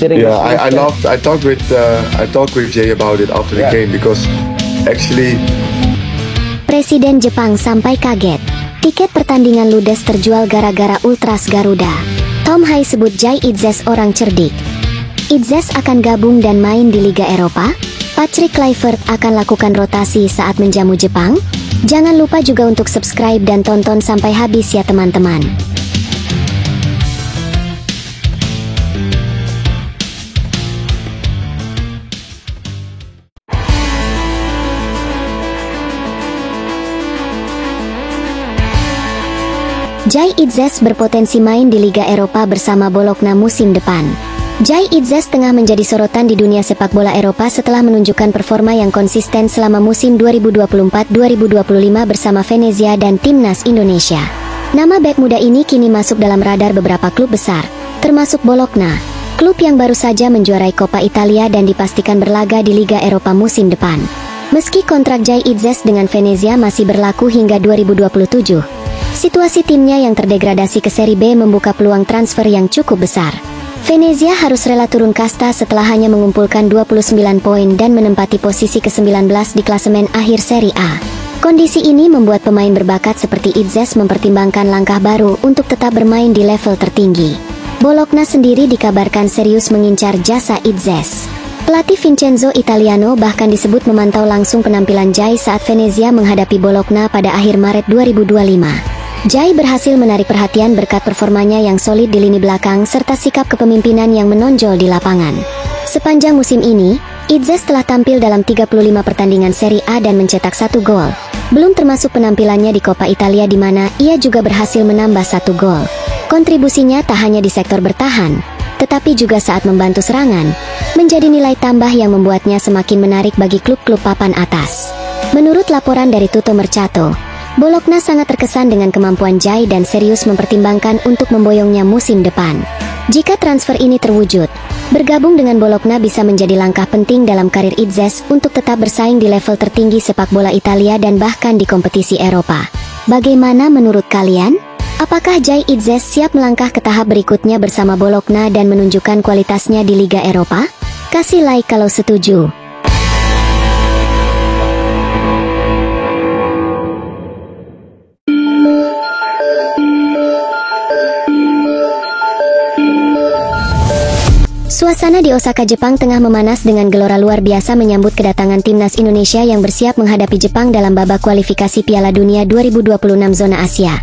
Yeah, I talked with Jay about it after the game because actually. Presiden Jepang sampai kaget. Tiket pertandingan ludes terjual gara-gara Ultras Garuda. Tom Haye sebut Jay Itzes orang cerdik. Itzes akan gabung dan main di Liga Eropa? Patrick Kluivert akan lakukan rotasi saat menjamu Jepang? Jangan lupa juga untuk subscribe dan tonton sampai habis ya teman-teman. Jay Itzes berpotensi main di Liga Eropa bersama Bologna musim depan. Jay Itzes tengah menjadi sorotan di dunia sepak bola Eropa setelah menunjukkan performa yang konsisten selama musim 2024-2025 bersama Venezia dan Timnas Indonesia. Nama bek muda ini kini masuk dalam radar beberapa klub besar, termasuk Bologna, klub yang baru saja menjuarai Coppa Italia dan dipastikan berlaga di Liga Eropa musim depan. Meski kontrak Jay Itzes dengan Venezia masih berlaku hingga 2027, situasi timnya yang terdegradasi ke Serie B membuka peluang transfer yang cukup besar. Venezia harus rela turun kasta setelah hanya mengumpulkan 29 poin dan menempati posisi ke-19 di klasemen akhir Serie A. Kondisi ini membuat pemain berbakat seperti Itzes mempertimbangkan langkah baru untuk tetap bermain di level tertinggi. Bologna sendiri dikabarkan serius mengincar jasa Itzes. Pelatih Vincenzo Italiano bahkan disebut memantau langsung penampilan Jay saat Venezia menghadapi Bologna pada akhir Maret 2025. Jay berhasil menarik perhatian berkat performanya yang solid di lini belakang serta sikap kepemimpinan yang menonjol di lapangan. Sepanjang musim ini, Itzes telah tampil dalam 35 pertandingan Serie A dan mencetak 1 gol. Belum termasuk penampilannya di Coppa Italia di mana ia juga berhasil menambah 1 gol. Kontribusinya tak hanya di sektor bertahan, tetapi juga saat membantu serangan, menjadi nilai tambah yang membuatnya semakin menarik bagi klub-klub papan atas. Menurut laporan dari Tutto Mercato, Bologna sangat terkesan dengan kemampuan Jay dan serius mempertimbangkan untuk memboyongnya musim depan. Jika transfer ini terwujud, bergabung dengan Bologna bisa menjadi langkah penting dalam karir Itzes untuk tetap bersaing di level tertinggi sepak bola Italia dan bahkan di kompetisi Eropa. Bagaimana menurut kalian? Apakah Jay Itzes siap melangkah ke tahap berikutnya bersama Bologna dan menunjukkan kualitasnya di Liga Eropa? Kasih like kalau setuju. Suasana di Osaka, Jepang tengah memanas dengan gelora luar biasa menyambut kedatangan timnas Indonesia yang bersiap menghadapi Jepang dalam babak kualifikasi Piala Dunia 2026 zona Asia.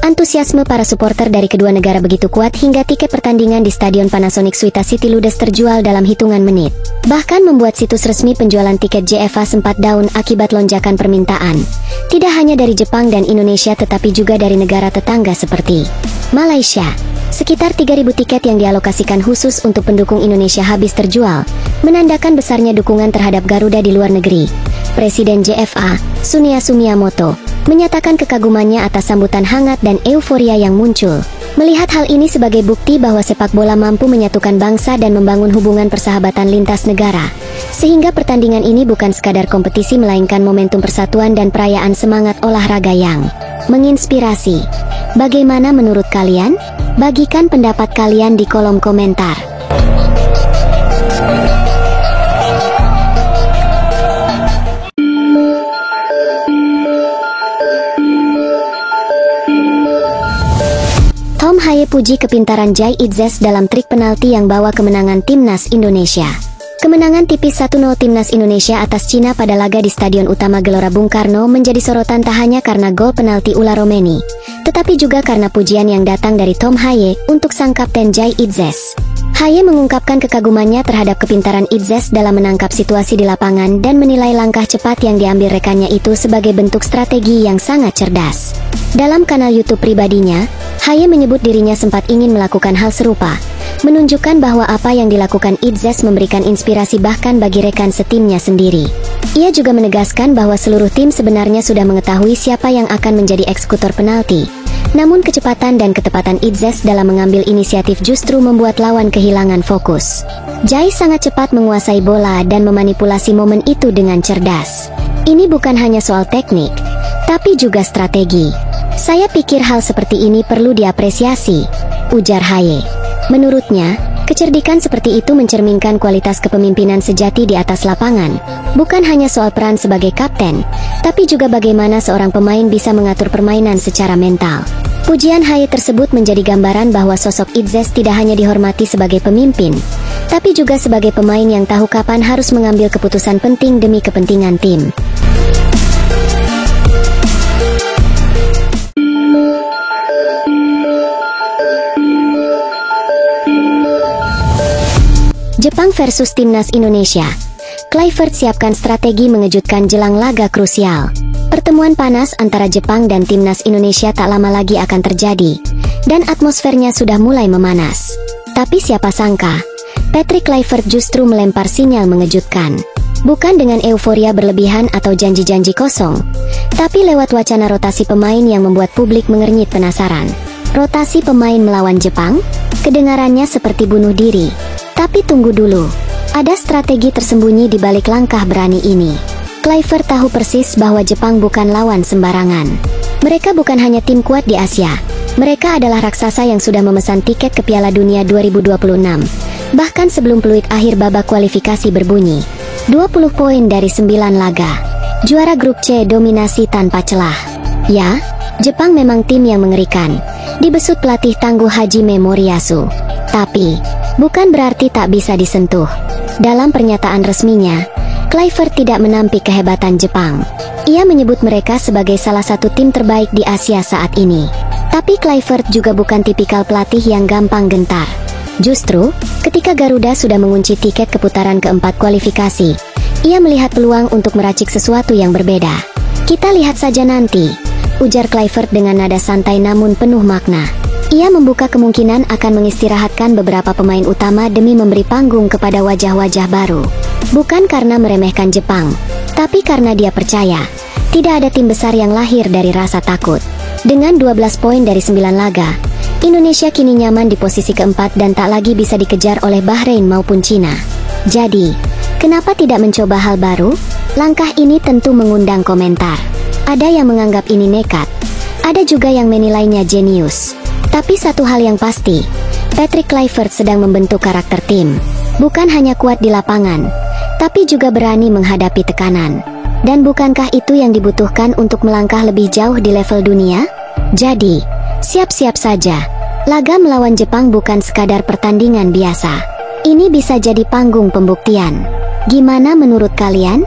Antusiasme para supporter dari kedua negara begitu kuat hingga tiket pertandingan di Stadion Panasonic Suita City ludes terjual dalam hitungan menit. Bahkan membuat situs resmi penjualan tiket JFA sempat down akibat lonjakan permintaan. Tidak hanya dari Jepang dan Indonesia tetapi juga dari negara tetangga seperti Malaysia. Sekitar 3.000 tiket yang dialokasikan khusus untuk pendukung Indonesia habis terjual, menandakan besarnya dukungan terhadap Garuda di luar negeri. Presiden JFA, Tsuneyasu Miyamoto, menyatakan kekagumannya atas sambutan hangat dan euforia yang muncul. Melihat hal ini sebagai bukti bahwa sepak bola mampu menyatukan bangsa dan membangun hubungan persahabatan lintas negara. Sehingga pertandingan ini bukan sekadar kompetisi melainkan momentum persatuan dan perayaan semangat olahraga yang menginspirasi. Bagaimana menurut kalian? Bagikan pendapat kalian di kolom komentar. Tom Haye puji kepintaran Jay Itzes dalam trik penalti yang bawa kemenangan timnas Indonesia. Kemenangan tipis 1-0 timnas Indonesia atas Cina pada laga di Stadion Utama Gelora Bung Karno menjadi sorotan tak hanya karena gol penalti Ula Romeni, tetapi juga karena pujian yang datang dari Tom Haye untuk sang kapten Jay Itzes. Haye mengungkapkan kekagumannya terhadap kepintaran Itzes dalam menangkap situasi di lapangan dan menilai langkah cepat yang diambil rekannya itu sebagai bentuk strategi yang sangat cerdas. Dalam kanal YouTube pribadinya, Haye menyebut dirinya sempat ingin melakukan hal serupa, menunjukkan bahwa apa yang dilakukan Itzes memberikan inspirasi bahkan bagi rekan setimnya sendiri. Ia juga menegaskan bahwa seluruh tim sebenarnya sudah mengetahui siapa yang akan menjadi eksekutor penalti. Namun kecepatan dan ketepatan Itzes dalam mengambil inisiatif justru membuat lawan kehilangan fokus. Jay sangat cepat menguasai bola dan memanipulasi momen itu dengan cerdas. Ini bukan hanya soal teknik, tapi juga strategi. Saya pikir hal seperti ini perlu diapresiasi, ujar Haye. Menurutnya, Kecerdikan seperti itu mencerminkan kualitas kepemimpinan sejati di atas lapangan. Bukan hanya soal peran sebagai kapten, tapi juga bagaimana seorang pemain bisa mengatur permainan secara mental. Pujian Haye tersebut menjadi gambaran bahwa sosok Itzes tidak hanya dihormati sebagai pemimpin, tapi juga sebagai pemain yang tahu kapan harus mengambil keputusan penting demi kepentingan tim. Jepang versus Timnas Indonesia. Kluivert siapkan strategi mengejutkan jelang laga krusial. Pertemuan panas antara Jepang dan Timnas Indonesia tak lama lagi akan terjadi, dan atmosfernya sudah mulai memanas. Tapi siapa sangka, Patrick Kluivert justru melempar sinyal mengejutkan. Bukan dengan euforia berlebihan atau janji-janji kosong, tapi lewat wacana rotasi pemain yang membuat publik mengernyit penasaran. Rotasi pemain melawan Jepang? Kedengarannya seperti bunuh diri. Tapi tunggu dulu, ada strategi tersembunyi di balik langkah berani ini. Kluivert tahu persis bahwa Jepang bukan lawan sembarangan. Mereka bukan hanya tim kuat di Asia. Mereka adalah raksasa yang sudah memesan tiket ke Piala Dunia 2026. Bahkan sebelum peluit akhir babak kualifikasi berbunyi. 20 poin dari 9 laga. Juara grup C dominasi tanpa celah. Ya, Jepang memang tim yang mengerikan. Dibesut pelatih tangguh Hajime Moriyasu. Tapi bukan berarti tak bisa disentuh. Dalam pernyataan resminya, Kluivert tidak menampik kehebatan Jepang. Ia menyebut mereka sebagai salah satu tim terbaik di Asia saat ini. Tapi Kluivert juga bukan tipikal pelatih yang gampang gentar. Justru, ketika Garuda sudah mengunci tiket ke putaran keempat kualifikasi, ia melihat peluang untuk meracik sesuatu yang berbeda. Kita lihat saja nanti, ujar Kluivert dengan nada santai namun penuh makna. Ia membuka kemungkinan akan mengistirahatkan beberapa pemain utama demi memberi panggung kepada wajah-wajah baru. Bukan karena meremehkan Jepang, tapi karena dia percaya, tidak ada tim besar yang lahir dari rasa takut. Dengan 12 poin dari 9 laga, Indonesia kini nyaman di posisi keempat dan tak lagi bisa dikejar oleh Bahrain maupun Cina. Jadi, kenapa tidak mencoba hal baru? Langkah ini tentu mengundang komentar. Ada yang menganggap ini nekat, ada juga yang menilainya jenius. Tapi satu hal yang pasti, Patrick Kluivert sedang membentuk karakter tim. Bukan hanya kuat di lapangan, tapi juga berani menghadapi tekanan. Dan bukankah itu yang dibutuhkan untuk melangkah lebih jauh di level dunia? Jadi, siap-siap saja. Laga melawan Jepang bukan sekadar pertandingan biasa. Ini bisa jadi panggung pembuktian. Gimana menurut kalian?